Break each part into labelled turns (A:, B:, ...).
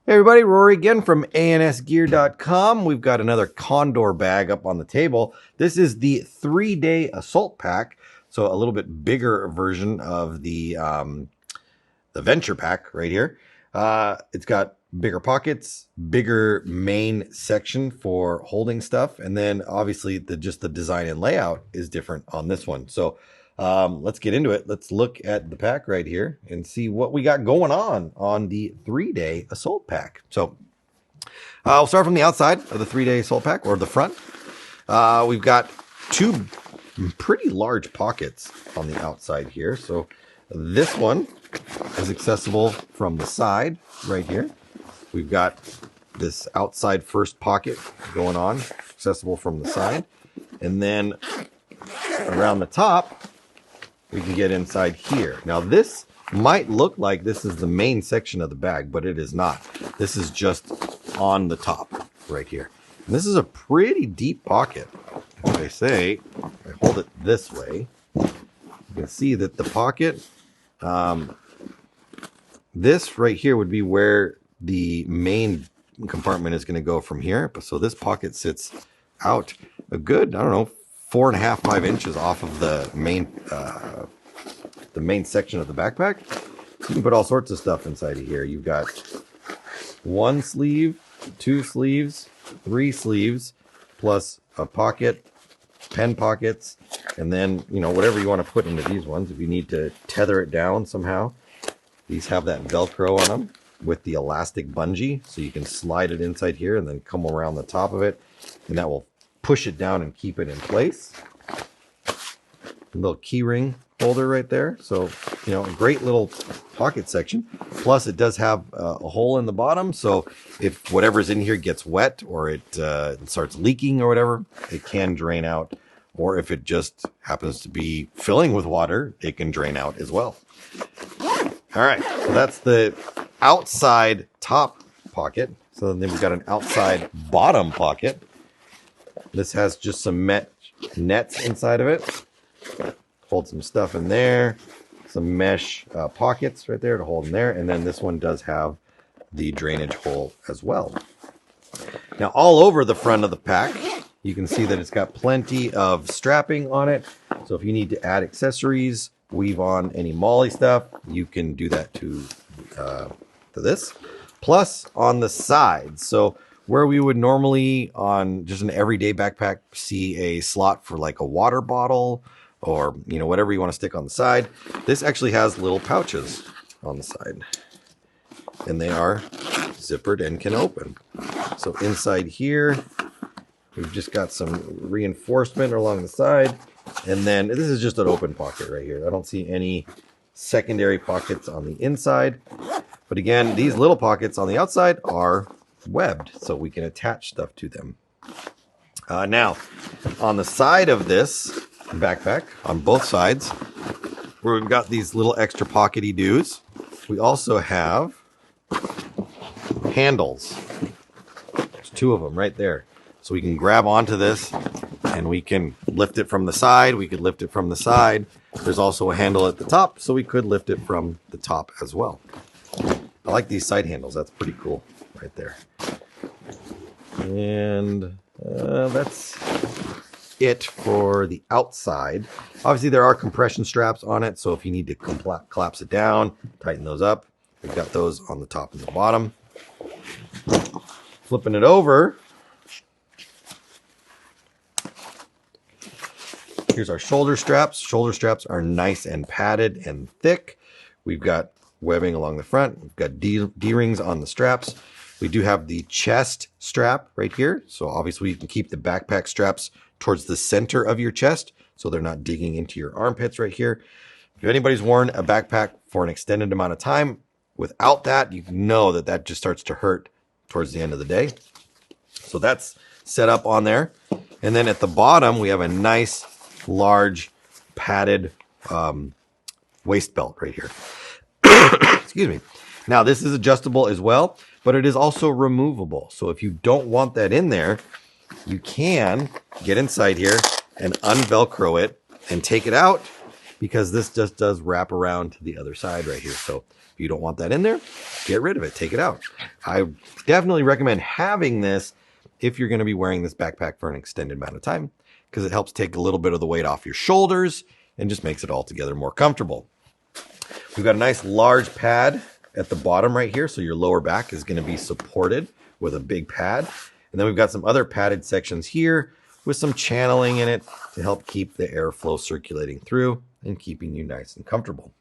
A: Hey everybody, Rory again from ansgear.com. We've got another Condor bag up on the table. This is the 3-day assault pack, so a little bit bigger version of the venture pack right here. It's got bigger pockets, bigger main section for holding stuff, and then obviously just the design and layout is different on this one. So let's get into it. Let's look at the pack right here and see what we got going on the 3-day assault pack. So we'll start from the outside of the 3-day assault pack, or the front. We've got two pretty large pockets on the outside here. So this one is accessible from the side right here. We've got this outside first pocket going on, accessible from the side. And then around the top, we can get inside here. Now this might look like this is the main section of the bag, but it is not. This is just on the top right here. And this is a pretty deep pocket. If I hold it this way, you can see that the pocket, this right here would be where the main compartment is going to go from here. So this pocket sits out a good, I don't know, 4.5, 5 inches off of the main section of the backpack. So you can put all sorts of stuff inside of here. You've got 1 sleeve, 2 sleeves, 3 sleeves, plus a pocket, pen pockets, and then, whatever you want to put into these ones. If you need to tether it down somehow, these have that Velcro on them with the elastic bungee, so you can slide it inside here and then come around the top of it, and that will push it down and keep it in place. A little key ring holder right there. So, a great little pocket section. Plus it does have a hole in the bottom. So if whatever's in here gets wet, or it starts leaking or whatever, it can drain out. Or if it just happens to be filling with water, it can drain out as well. All right. So that's the outside top pocket. So then we've got an outside bottom pocket. This has just some nets inside of it. Hold some stuff in there. Some mesh pockets right there to hold in there. And then this one does have the drainage hole as well. Now all over the front of the pack, you can see that it's got plenty of strapping on it. So if you need to add accessories, weave on any molly stuff, you can do that to this. Plus on the sides. So where we would normally on just an everyday backpack see a slot for like a water bottle or, whatever you want to stick on the side, this actually has little pouches on the side. And they are zippered and can open. So inside here, we've just got some reinforcement along the side. And then this is just an open pocket right here. I don't see any secondary pockets on the inside. But again, these little pockets on the outside are webbed, so we can attach stuff to them. Now, on the side of this backpack, on both sides, where we've got these little extra pockety doos, we also have handles. There's 2 of them right there. So we can grab onto this and we can lift it from the side. We could lift it from the side. There's also a handle at the top, so we could lift it from the top as well. I like these side handles. That's pretty cool right there. And that's it for the outside. Obviously there are compression straps on it, so if you need to collapse it down, tighten those up, we've got those on the top and the bottom. Flipping it over, here's our shoulder straps. Shoulder straps are nice and padded and thick. We've got webbing along the front. We've got D-rings on the straps. We do have the chest strap right here. So obviously you can keep the backpack straps towards the center of your chest, so they're not digging into your armpits right here. If anybody's worn a backpack for an extended amount of time without that, you know that just starts to hurt towards the end of the day. So that's set up on there. And then at the bottom, we have a nice, large, padded waist belt right here. Excuse me. Now, this is adjustable as well, but it is also removable. So if you don't want that in there, you can get inside here and unvelcro it and take it out because this just does wrap around to the other side right here. So if you don't want that in there, get rid of it, take it out. I definitely recommend having this if you're going to be wearing this backpack for an extended amount of time, because it helps take a little bit of the weight off your shoulders and just makes it altogether more comfortable. We've got a nice large pad at the bottom right here, so your lower back is going to be supported with a big pad. And then we've got some other padded sections here with some channeling in it to help keep the airflow circulating through and keeping you nice and comfortable.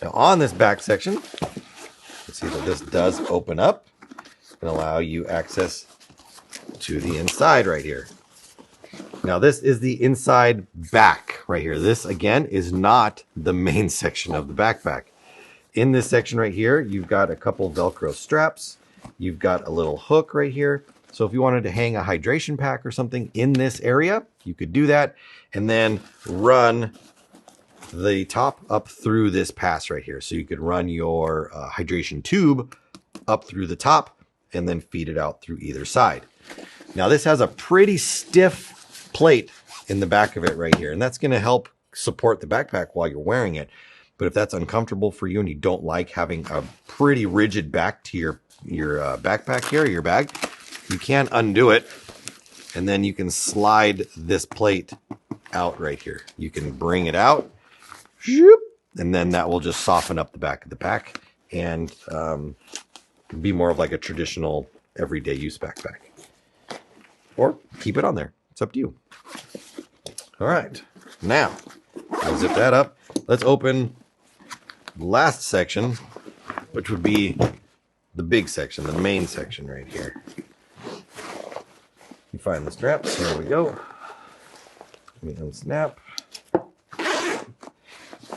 A: Now on this back section, let's see that this does open up and allow you access to the inside right here. Now this is the inside back right here. This again is not the main section of the backpack. In this section right here, you've got a couple Velcro straps. You've got a little hook right here. So if you wanted to hang a hydration pack or something in this area, you could do that and then run the top up through this pass right here. So you could run your hydration tube up through the top and then feed it out through either side. Now this has a pretty stiff plate in the back of it right here, and that's going to help support the backpack while you're wearing it. But if that's uncomfortable for you and you don't like having a pretty rigid back to your backpack here, your bag, you can undo it, and then you can slide this plate out right here. You can bring it out, and then that will just soften up the back of the pack and be more of like a traditional everyday use backpack. Or keep it on there. It's up to you. All right. Now, I'll zip that up. Let's open the last section, which would be the big section, the main section right here. You find the straps. Here we go. Let me unsnap.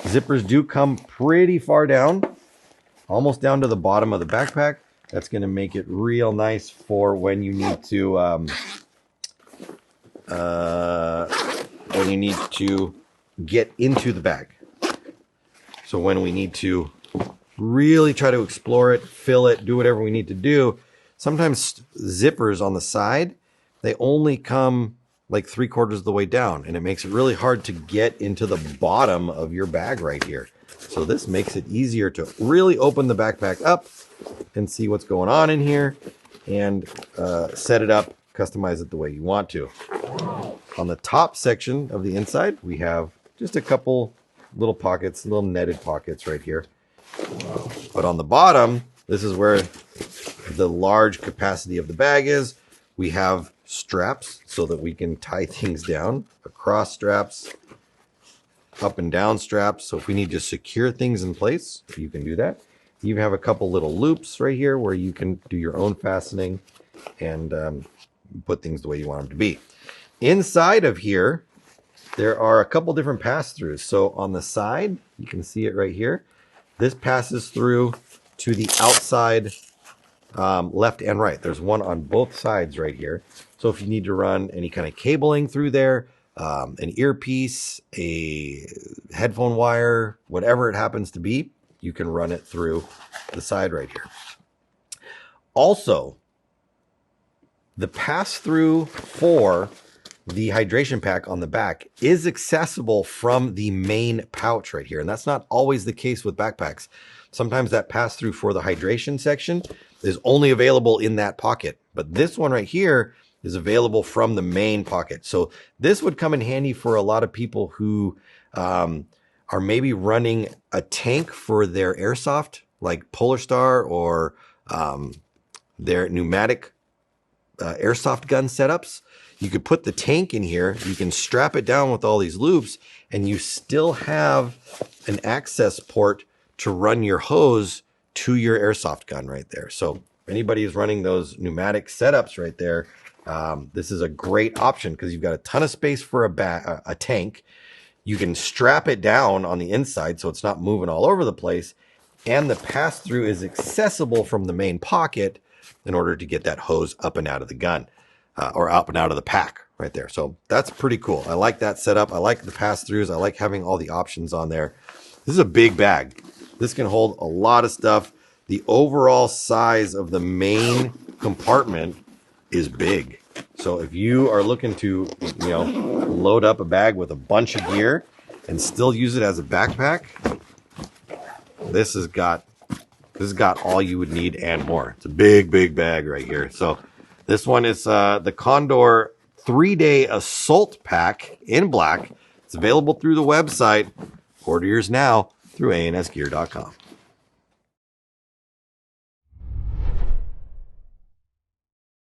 A: Zippers do come pretty far down, almost down to the bottom of the backpack. That's going to make it real nice for when you need to get into the bag. So when we need to really try to explore it, fill it, do whatever we need to do, sometimes zippers on the side, they only come like 3/4 of the way down, and it makes it really hard to get into the bottom of your bag right here. So this makes it easier to really open the backpack up and see what's going on in here and set it up, customize it the way you want to. On the top section of the inside, we have just a couple little pockets, little netted pockets right here. But on the bottom, this is where the large capacity of the bag is. We have straps so that we can tie things down, across straps, up and down straps. So if we need to secure things in place, you can do that. You have a couple little loops right here where you can do your own fastening and put things the way you want them to be. Inside of here, there are a couple different pass-throughs. So on the side, you can see it right here. This passes through to the outside left and right. There's one on both sides right here. So if you need to run any kind of cabling through there, an earpiece, a headphone wire, whatever it happens to be, you can run it through the side right here. Also, the pass-through for the hydration pack on the back is accessible from the main pouch right here. And that's not always the case with backpacks. Sometimes that pass-through for the hydration section is only available in that pocket. But this one right here is available from the main pocket. So this would come in handy for a lot of people who are maybe running a tank for their airsoft, like Polar Star, or their pneumatic airsoft gun setups. You could put the tank in here, you can strap it down with all these loops, and you still have an access port to run your hose to your airsoft gun right there. So if anybody is running those pneumatic setups right there, this is a great option because you've got a ton of space for a tank. You can strap it down on the inside so it's not moving all over the place, and the pass-through is accessible from the main pocket in order to get that hose up and out of the gun. Or up and out of the pack right there. So that's pretty cool. I like that setup. I like the pass-throughs. I like having all the options on there. This is a big bag. This can hold a lot of stuff. The overall size of the main compartment is big. So if you are looking to, load up a bag with a bunch of gear and still use it as a backpack, this has got all you would need and more. It's a big bag right here. So this one is the Condor 3-day assault pack in black. It's available through the website. Order yours now through ansgear.com.